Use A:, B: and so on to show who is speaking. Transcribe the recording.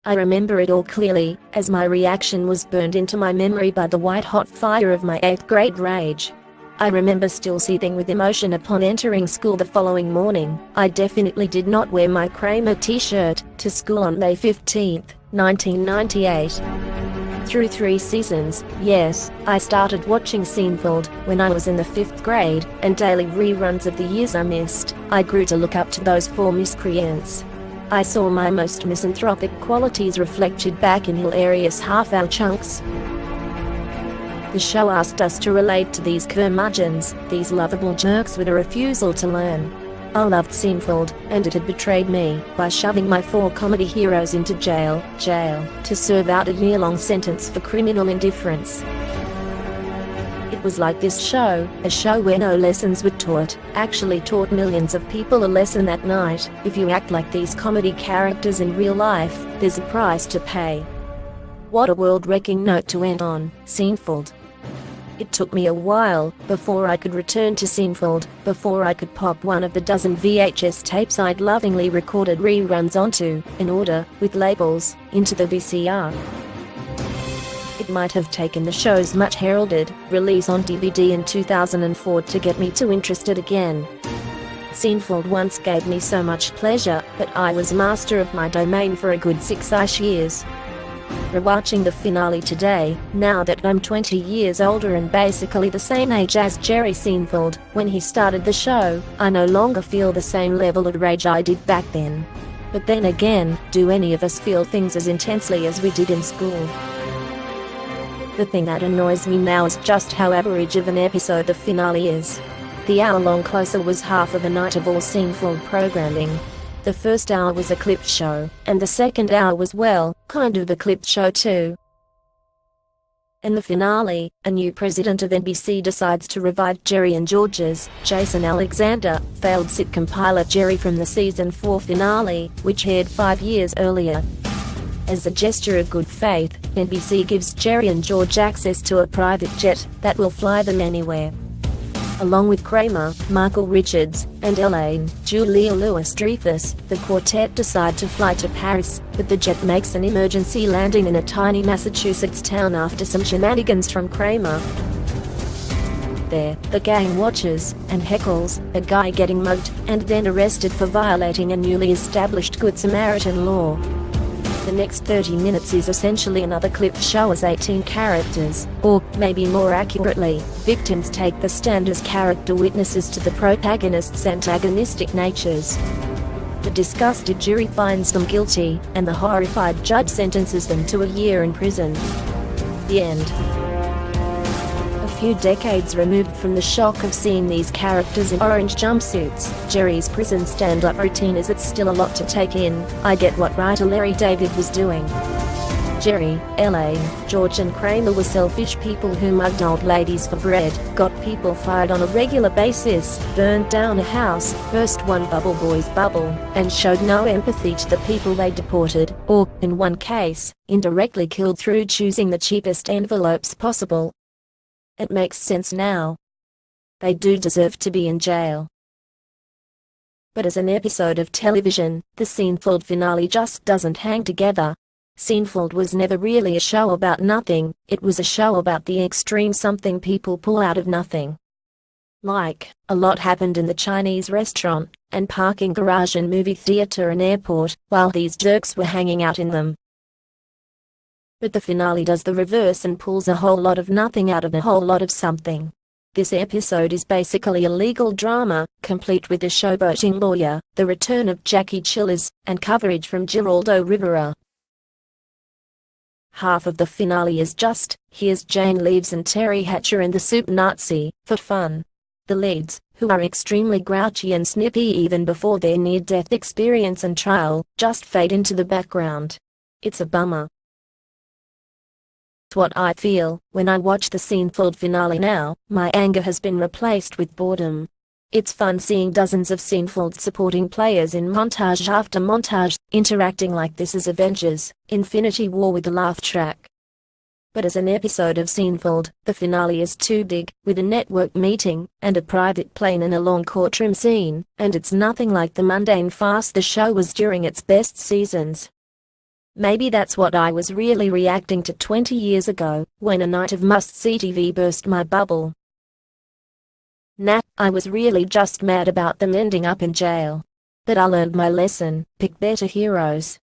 A: I remember it all clearly, as my reaction was burned into my memory by the white-hot fire of my 8th grade rage. I remember still seething with emotion upon entering school the following morning. I definitely did not wear my Kramer T-shirt to school on May 15, 1998. Through 3 seasons, yes, I started watching Seinfeld when I was in the 5th grade, and daily reruns of the years I missed. I grew to look up to those 4 miscreants. I saw my most misanthropic qualities reflected back in hilarious half-hour chunks. The show asked us to relate to these curmudgeons, these lovable jerks with a refusal to learn. I loved Seinfeld, and it had betrayed me by shoving my 4 comedy heroes into jail to serve out a year-long sentence for criminal indifference. It was like this show, a show where no lessons were taught, actually taught millions of people a lesson that night. If you act like these comedy characters in real life, there's a price to pay. What a world-wrecking note to end on, Seinfeld. It took me a while before I could return to Seinfeld, before I could pop one of the dozen VHS tapes I'd lovingly recorded reruns onto, in order, with labels, into the VCR. It might have taken the show's much heralded release on DVD in 2004 to get me too interested again. Seinfeld once gave me so much pleasure, but I was master of my domain for a good 6-ish years. Rewatching the finale today, now that I'm 20 years older and basically the same age as Jerry Seinfeld when he started the show, I no longer feel the same level of rage I did back then. But then again, do any of us feel things as intensely as we did in school? The thing that annoys me now is just how average of an episode the finale is. The hour-long closer was half of a night of all Seinfeld programming. The first hour was a clip show, and the second hour was, well, kind of a clip show too. In the finale, a new president of NBC decides to revive Jerry and George's, Jason Alexander, failed sitcom pilot Jerry from the season 4 finale, which aired 5 years earlier. As a gesture of good faith, NBC gives Jerry and George access to a private jet that will fly them anywhere. Along with Kramer, Michael Richards, and Elaine, Julia Louis-Dreyfus, the quartet decide to fly to Paris, but the jet makes an emergency landing in a tiny Massachusetts town after some shenanigans from Kramer. There, the gang watches and heckles a guy getting mugged and then arrested for violating a newly established Good Samaritan law. The next 30 minutes is essentially another clip show as 18 characters, or, maybe more accurately, victims take the stand as character witnesses to the protagonist's antagonistic natures. The disgusted jury finds them guilty, and the horrified judge sentences them to a year in prison. The end. A few decades removed from the shock of seeing these characters in orange jumpsuits, Jerry's prison stand-up routine is it's still a lot to take in. I get what writer Larry David was doing. Jerry, Elaine, George and Kramer were selfish people who mugged old ladies for bread, got people fired on a regular basis, burned down a house, burst one bubble boy's bubble, and showed no empathy to the people they deported, or, in one case, indirectly killed through choosing the cheapest envelopes possible. It makes sense now. They do deserve to be in jail. But as an episode of television, the Seinfeld finale just doesn't hang together. Seinfeld was never really a show about nothing, it was a show about the extreme something people pull out of nothing. Like, a lot happened in the Chinese restaurant, and parking garage and movie theater and airport, while these jerks were hanging out in them. But the finale does the reverse and pulls a whole lot of nothing out of a whole lot of something. This episode is basically a legal drama, complete with a showboating lawyer, the return of Jackie Chillers, and coverage from Geraldo Rivera. Half of the finale is just, here's Jane Leeves and Terry Hatcher and the Soup Nazi, for fun. The leads, who are extremely grouchy and snippy even before their near-death experience and trial, just fade into the background. It's a bummer. What I feel when I watch the Seinfeld finale now, my anger has been replaced with boredom. It's fun seeing dozens of Seinfeld supporting players in montage after montage, interacting like this is Avengers: Infinity War with a laugh track. But as an episode of Seinfeld, the finale is too big, with a network meeting, and a private plane and a long courtroom scene, and it's nothing like the mundane farce the show was during its best seasons. Maybe that's what I was really reacting to 20 years ago, when a night of must-see TV burst my bubble. Nah, I was really just mad about them ending up in jail. But I learned my lesson, pick better heroes.